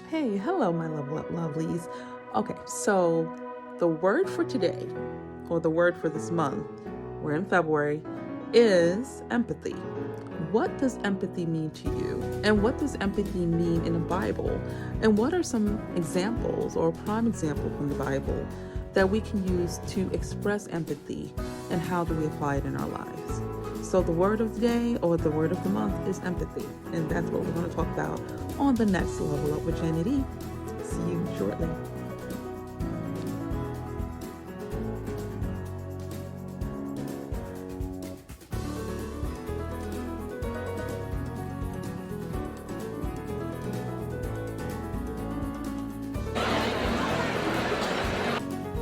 Hey, hello, my level up lovelies. Okay, so the word for today, or the word for this month, we're in February, is empathy. What does empathy mean to you? And what does empathy mean in the Bible? And what are some examples or prime examples from the Bible that we can use to express empathy, and how do we apply it in our lives? So the word of the day or the word of the month is empathy. And that's what we're going to talk about on the next Level Up with Janet E. See you shortly.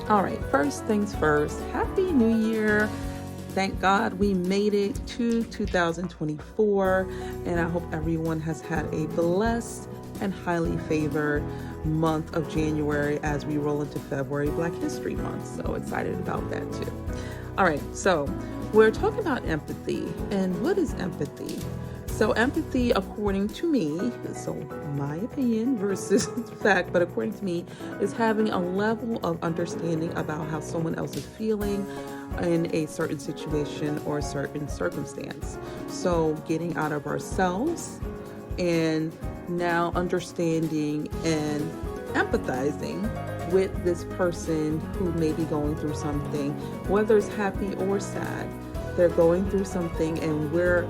All right, first things first, Happy New Year. Thank God we made it to 2024, and I hope everyone has had a blessed and highly favored month of January as we roll into February, Black History Month. So excited about that too. All right, so we're talking about empathy, and what is empathy? So empathy, according to me, so my opinion versus fact, but according to me, is having a level of understanding about how someone else is feeling in a certain situation or a certain circumstance. So getting out of ourselves and now understanding and empathizing with this person who may be going through something, whether it's happy or sad. They're going through something, and we're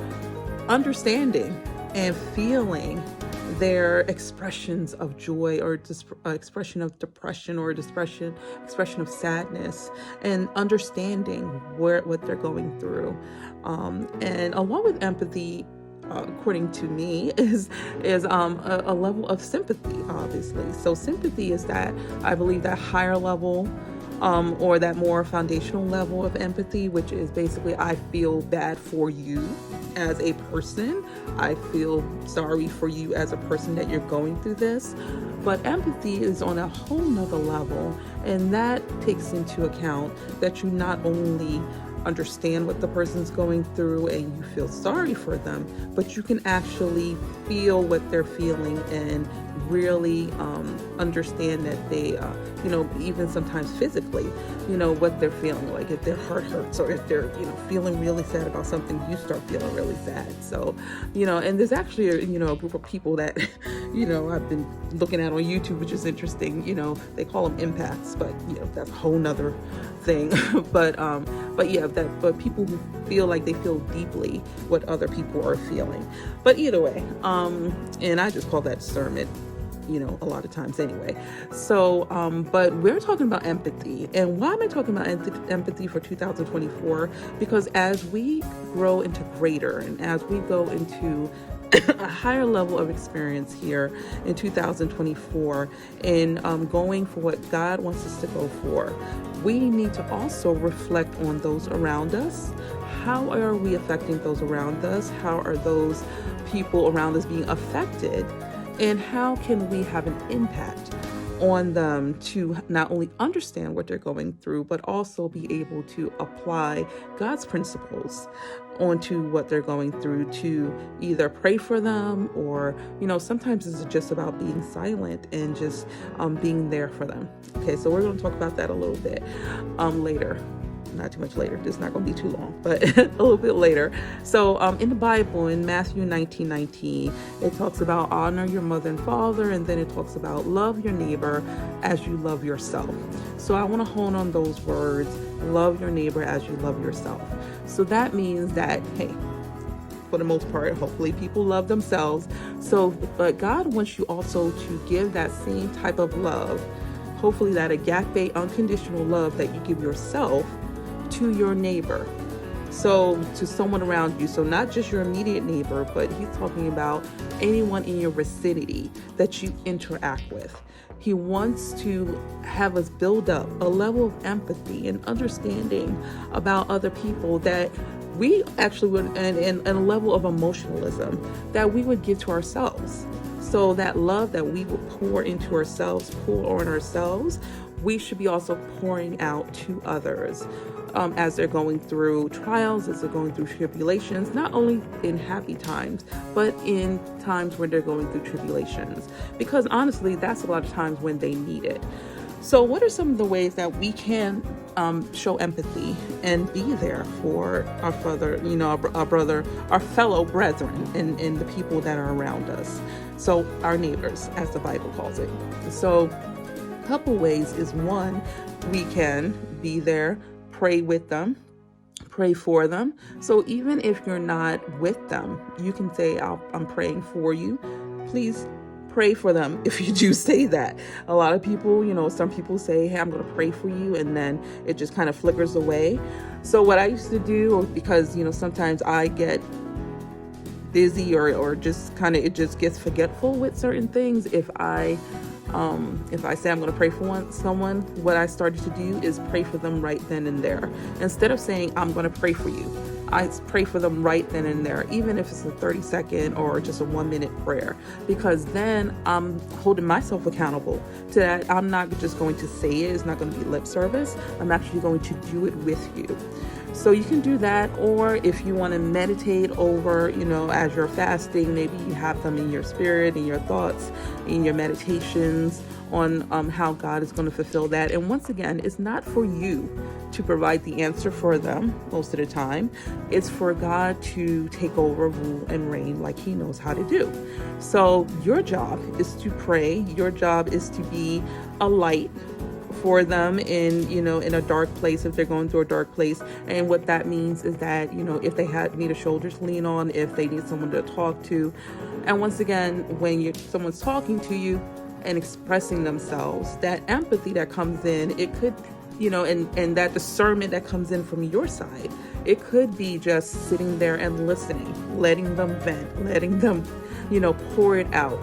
understanding and feeling their expressions of joy or expression of depression or expression of sadness, and understanding what they're going through. And along with empathy, according to me, is a level of sympathy, obviously. So sympathy is that, I believe, that higher level or that more foundational level of empathy, which is basically, I feel bad for you as a person. I feel sorry for you as a person that you're going through this. But empathy is on a whole nother level, and that takes into account that you not only understand what the person's going through and you feel sorry for them, but you can actually feel what they're feeling and really understand that they, even sometimes physically, what they're feeling. Like if their heart hurts, or if they're, feeling really sad about something, you start feeling really sad. So, and there's actually, a group of people that, I've been looking at on YouTube, which is interesting. They call them empaths, but, that's a whole nother thing. but people who feel like they feel deeply what other people are feeling. But either way, and I just call that discernment, a lot of times anyway. So, but we're talking about empathy. And why am I talking about empathy for 2024? Because as we grow into greater, and as we go into a higher level of experience here in 2024, and going for what God wants us to go for, we need to also reflect on those around us. How are we affecting those around us? How are those people around us being affected? And how can we have an impact on them to not only understand what they're going through, but also be able to apply God's principles onto what they're going through, to either pray for them, or, sometimes it's just about being silent and just being there for them. Okay, so we're going to talk about that a little bit later. Not too much later. This is not going to be too long, but a little bit later. So in the Bible, in Matthew 19:19, it talks about honor your mother and father, and then it talks about love your neighbor as you love yourself. So I want to hone on those words, love your neighbor as you love yourself. So that means that, hey, for the most part, hopefully people love themselves. So, but God wants you also to give that same type of love, hopefully that agape, unconditional love that you give yourself, to your neighbor. So to someone around you. So not just your immediate neighbor, but he's talking about anyone in your vicinity that you interact with. He wants to have us build up a level of empathy and understanding about other people, that we actually would, and a level of emotionalism that we would give to ourselves. So that love that we will pour into ourselves, pour on ourselves, we should be also pouring out to others. as they're going through trials, as they're going through tribulations, not only in happy times, but in times when they're going through tribulations. Because honestly, that's a lot of times when they need it. So what are some of the ways that we can show empathy and be there for our brother, our brother, our fellow brethren, and the people that are around us? So our neighbors, as the Bible calls it. So a couple ways is, one, we can be there, pray with them, pray for them. So even if you're not with them, you can say, I'm praying for you. Please pray for them if you do say that. A lot of people, some people say, hey, I'm going to pray for you, and then it just kind of flickers away. So what I used to do, because, sometimes I get busy or just kind of, it just gets forgetful with certain things. If I say I'm going to pray for someone, what I started to do is pray for them right then and there. Instead of saying, I'm going to pray for you, I pray for them right then and there, even if it's a 30-second or just a 1-minute prayer, because then I'm holding myself accountable to that. I'm not just going to say it. It's not going to be lip service. I'm actually going to do it with you. So you can do that. Or if you want to meditate over, as you're fasting, maybe you have them in your spirit, in your thoughts, in your meditations on how God is going to fulfill that. And once again, it's not for you to provide the answer for them most of the time. It's for God to take over, rule, and reign like he knows how to do. So your job is to pray. Your job is to be a light for them in a dark place, if they're going through a dark place. And what that means is that, if they need a shoulder to lean on, if they need someone to talk to. And once again, when someone's talking to you and expressing themselves, that empathy that comes in, it could, and that discernment that comes in from your side, it could be just sitting there and listening, letting them vent, letting them, pour it out.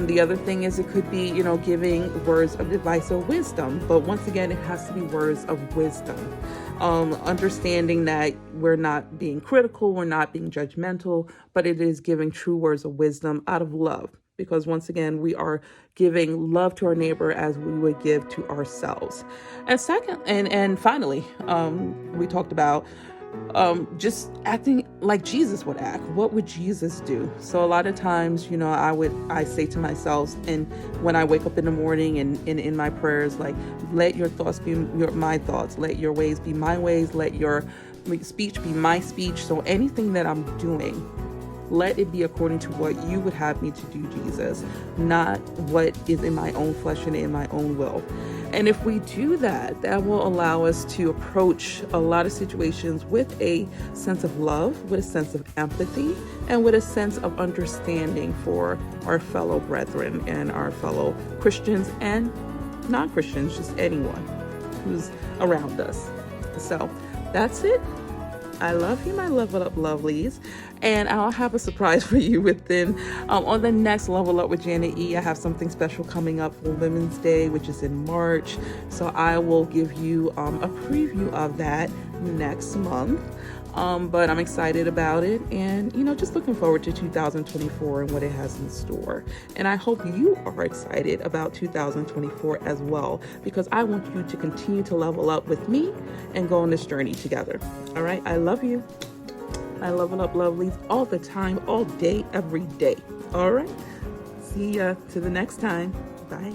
The other thing is, it could be, giving words of advice or wisdom. But once again, it has to be words of wisdom. Understanding that we're not being critical, we're not being judgmental, but it is giving true words of wisdom out of love. Because once again, we are giving love to our neighbor as we would give to ourselves. And second, and finally, we talked about just acting like Jesus would act. What would Jesus do? So a lot of times, I say to myself, and when I wake up in the morning and in my prayers, like, let your thoughts be my thoughts, let your ways be my ways, let your speech be my speech. So anything that I'm doing, let it be according to what you would have me to do, Jesus, not what is in my own flesh and in my own will. And if we do that, that will allow us to approach a lot of situations with a sense of love, with a sense of empathy, and with a sense of understanding for our fellow brethren and our fellow Christians and non-Christians, just anyone who's around us. So that's it. I love you, my Level Up lovelies. And I'll have a surprise for you on the next Level Up with Janet E. I have something special coming up for Women's Day, which is in March. So I will give you a preview of that next month. But I'm excited about it, and just looking forward to 2024 and what it has in store. And I hope you are excited about 2024 as well, because I want you to continue to level up with me and go on this journey together. All right, I love you. I level up lovelies all the time, all day, every day. All right, see ya to the next time. Bye.